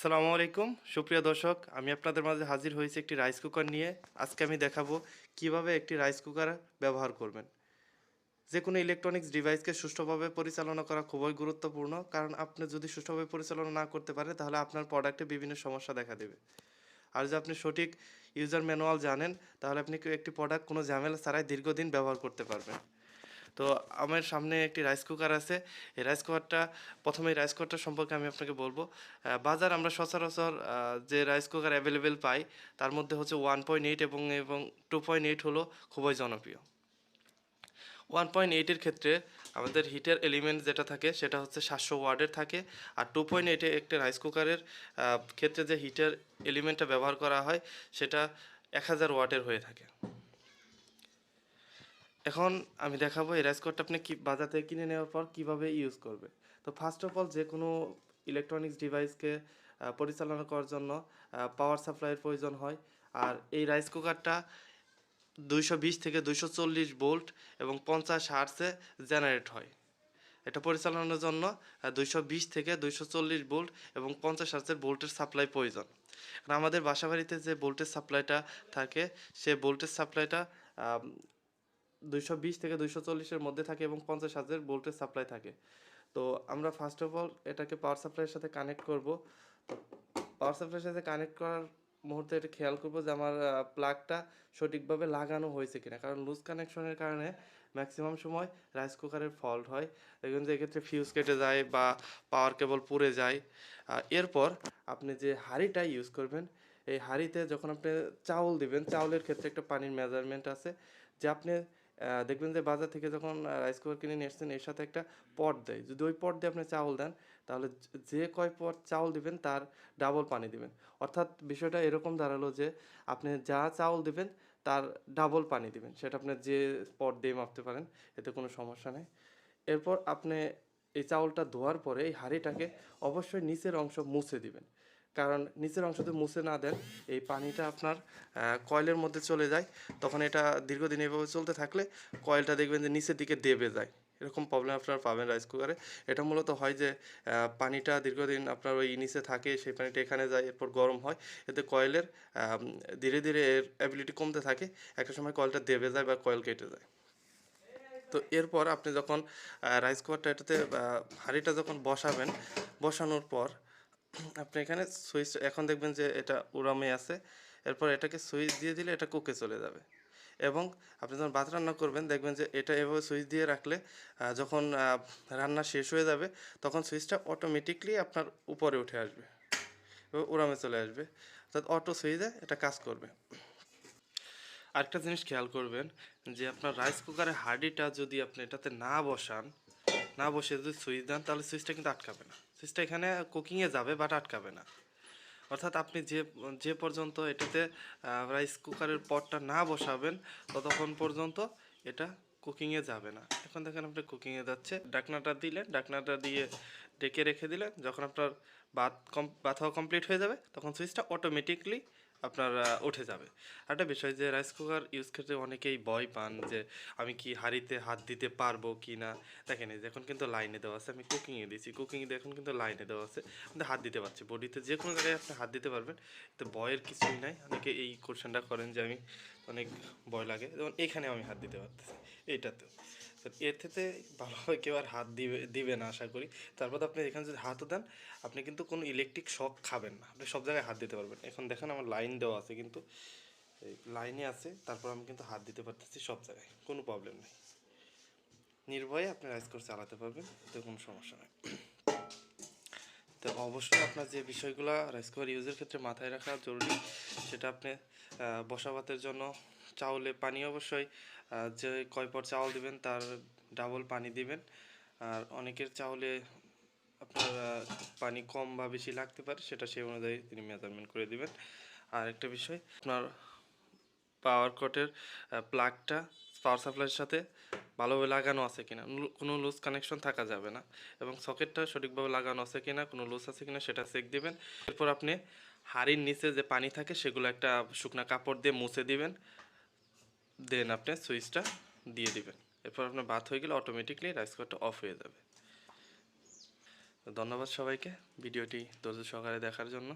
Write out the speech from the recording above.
আসসালামু আলাইকুম সুপ্রিয় দর্শক, আমি আপনাদের মাঝে হাজির হয়েছি একটি রাইস কুকার নিয়ে। আজকে আমি দেখাবো কিভাবে একটি রাইস কুকার ব্যবহার করবেন। যে কোনো ইলেকট্রনিক্স ডিভাইসকে সুষ্ঠুভাবে পরিচালনা করা খুবই গুরুত্বপূর্ণ, কারণ আপনি যদি সুষ্ঠুভাবে পরিচালনা না করতে পারেন তাহলে আপনার প্রোডাক্টে বিভিন্ন সমস্যা দেখা দেবে। আর যদি আপনি সঠিক ইউজার ম্যানুয়াল জানেন তাহলে আপনি একটি প্রোডাক্ট কোনো ঝামেলা ছাড়াই দীর্ঘদিন ব্যবহার করতে পারবেন। তো আমার সামনে একটি রাইস কুকার আছে। এই রাইস কুকারটা প্রথমে এই রাইস কুকারটা সম্পর্কে আমি আপনাকে বলবো। বাজার আমরা সচরাচর যে রাইস কুকার অ্যাভেলেবেল পাই তার মধ্যে হচ্ছে 1.8 এবং 2.8 হলো খুবই জনপ্রিয়। 1.8-এর ক্ষেত্রে আমাদের হিটার এলিমেন্ট যেটা থাকে সেটা হচ্ছে 700 ওয়াটের থাকে। আর 2.8-এ একটা রাইস কুকারের ক্ষেত্রে যে হিটার এলিমেন্টটা ব্যবহার করা হয় সেটা 1000 ওয়াটের হয়ে থাকে। এখন আমি দেখাবো এই রাইস কুকারটা আপনি কি বাজার থেকে কিনে নেওয়ার পর কীভাবে ইউজ করবে। তো ফার্স্ট অফ অল যে কোনো ইলেকট্রনিক্স ডিভাইসকে পরিচালনা করার জন্য পাওয়ার সাপ্লাইয়ের প্রয়োজন হয়। আর এই রাইস কুকারটা 220 থেকে 240 ভোল্ট এবং 50 হার্টজে জেনারেট হয়। এটা পরিচালনার জন্য 220 থেকে 240 ভোল্ট এবং 50 হার্টজের ভোল্টের সাপ্লাই প্রয়োজন। কারণ আমাদের বাসাবাড়িতে যে ভোল্টেজ সাপ্লাইটা থাকে সে ভোল্টেজ সাপ্লাইটা 220 থেকে 240-এর মধ্যে থাকে এবং 50 হার্টজের ভোল্টেজ সাপ্লাই থাকে। তো আমরা ফার্স্ট অফ অল এটাকে পাওয়ার সাপ্লাইয়ের সাথে কানেক্ট করব। তো পাওয়ার সাপ্লাইয়ের সাথে কানেক্ট করার মুহূর্তে এটা খেয়াল করব যে আমার প্লাগটা সঠিকভাবে লাগানো হয়েছে কিনা, কারণ লুজ কানেকশনের কারণে ম্যাক্সিমাম সময় রাইস কুকারের ফল্ট হয়। দেখবেন যে এক্ষেত্রে ফিউজ কেটে যায় বা পাওয়ার কেবল পুড়ে যায়। এরপর আপনি যে হাঁড়িটা ইউজ করবেন, এই হাঁড়িতে যখন আপনি চাউল দিবেন, চাউলের ক্ষেত্রে একটা পানির মেজারমেন্ট আছে যে আপনি দেখবেন যে বাজার থেকে যখন রাইস কুকার কিনে নিয়ে এসছেন এর সাথে একটা পট দেয়। যদি ওই পট দিয়ে আপনি চাউল দেন তাহলে যে কয় পট চাউল দিবেন তার ডাবল পানি দিবেন। অর্থাৎ বিষয়টা এরকম দাঁড়ালো যে আপনি যা চাউল দিবেন তার ডাবল পানি দিবেন। সেটা আপনি যে পট দিয়ে মাপতে পারেন, এতে কোনো সমস্যা নেই। এরপর আপনি এই চাউলটা ধোয়ার পরে এই হাঁড়িটাকে অবশ্যই নিচের অংশ মুছে দিবেন, কারণ নিচের অংশ যদি মুছে না দেন এই পানিটা আপনার কয়েলের মধ্যে চলে যায়। তখন এটা দীর্ঘদিন এভাবে চলতে থাকলে কয়েলটা দেখবেন যে নিচের দিকে দেবে যায়। এরকম প্রবলেম আপনারা পাবেন রাইস কুকারে। এটা মূলত হয় যে পানিটা দীর্ঘদিন আপনার ওই নিচে থাকে, সেই পানিটা এখানে যায়, এরপর গরম হয়, এতে কয়েলের ধীরে ধীরে এর অ্যাবিলিটি কমতে থাকে। একটা সময় কয়েলটা দেবে যায় বা কয়েল কেটে যায়। তো এরপর আপনি যখন রাইস কুকারটা এটাতে হাঁড়িটা যখন বসাবেন, বসানোর পর আপনি এখানে সুইচ, এখন দেখবেন যে এটা উড়ামে আছে। এরপর এটাকে সুইচ দিয়ে দিলে এটা কুকে চলে যাবে। এবং আপনি যখন ভাত রান্না করবেন দেখবেন যে এটা এভাবে সুইচ দিয়ে রাখলে যখন রান্না শেষ হয়ে যাবে তখন সুইচটা অটোমেটিকলি আপনার উপরে উঠে আসবে, উড়ামে চলে আসবে, অর্থাৎ অটো সুইচে এটা কাজ করবে। আরেকটা জিনিস খেয়াল করবেন যে আপনার রাইস কুকারের হাঁড়িটা যদি আপনি এটাতে না বসান, না বসে যদি সুইচ দেন তাহলে সুইচটা কিন্তু আটকাবে না। সুইচটা এখানে কুকিংয়ে যাবে বাট আটকাবে না। অর্থাৎ আপনি যে যে পর্যন্ত এটাতে রাইস কুকারের পটটা না বসাবেন ততক্ষণ পর্যন্ত এটা কুকিংয়ে যাবে না। এখন দেখেন আপনি কুকিংয়ে যাচ্ছে, ঢাকনাটা দিলেন, ঢাকনাটা দিয়ে ডেকে রেখে দিলেন। যখন আপনার ভাত হওয়া কমপ্লিট হয়ে যাবে তখন সুইচটা অটোমেটিকলি আপনার উঠে যাবে। একটা বিষয় যে রাইস কুকার ইউজ করতে অনেকেই ভয় পান যে আমি কি হাঁড়িতে হাত দিতে পারবো কি না। দেখেন এই যে এখন কিন্তু লাইনে দেওয়া আছে, আমি কুকিংয়ে দিয়েছি, কুকিংয়ে এখন কিন্তু লাইনে দেওয়া আছে, কিন্তু হাত দিতে পারছি। বডিতে যে কোনো জায়গায় আপনি হাত দিতে পারবেন, তো ভয়ের কিছুই নাই। অনেকে এই কোশ্চেনটা করেন যে আমি অনেক ভয় লাগে, যেমন এইখানে আমি হাত দিতে পারতেছি, এইটাতেও। তো এর থেকে ভালোভাবে কেউ আর হাত দিবে না আশা করি। তারপর আপনি এখানে যদি হাতও দেন আপনি কিন্তু কোনো ইলেকট্রিক শক খাবেন না, আপনি সব জায়গায় হাত দিতে পারবেন। এখন দেখেন আমার লাইন দেওয়া আছে, কিন্তু এই লাইনে আছে, তারপর আমি কিন্তু হাত দিতে পারতেছি সব জায়গায়, কোনো প্রবলেম নেই। নির্ভয়ে আপনি রাইস কুকার চালাতে পারবেন, এতে কোনো সমস্যা নেই। তো অবশ্যই আপনার যে বিষয়গুলো রাইস কুকার ইউজের ক্ষেত্রে মাথায় রাখা জরুরি, সেটা আপনি বসা ভাতের জন্য চাউলে পানি অবশ্যই যে কয় পট চাউল দিবেন তার ডাবল পানি দিবেন। আর অনেকের চাউলে আপনার পানি কম বা বেশি লাগতে পারে, সেটা সেই অনুযায়ী তিনি মেজারমেন্ট করে দিবেন। আর একটা বিষয়, আপনার পাওয়ার কটের প্লাগটা পাওয়ার সাপ্লাইয়ের সাথে ভালোভাবে লাগানো আছে কিনা, কোনো লুজ কানেকশন থাকা যাবে না, এবং সকেটটা সঠিকভাবে লাগানো আছে কিনা, কোনো লুজ আছে কিনা সেটা চেক দিবেন। এরপর আপনি হাঁড়ির নিচে যে পানি থাকে সেগুলো একটা শুকনো কাপড় দিয়ে মুছে দিবেন, দেন আপনি সুইচটা দিয়ে দিবেন। এরপর আপনার ভাত হয়ে গেলে অটোমেটিকলি রাইস কুকারটা অফ হয়ে যাবে। ধন্যবাদ সবাইকে ভিডিওটি ধৈর্য সহকারে দেখার জন্য।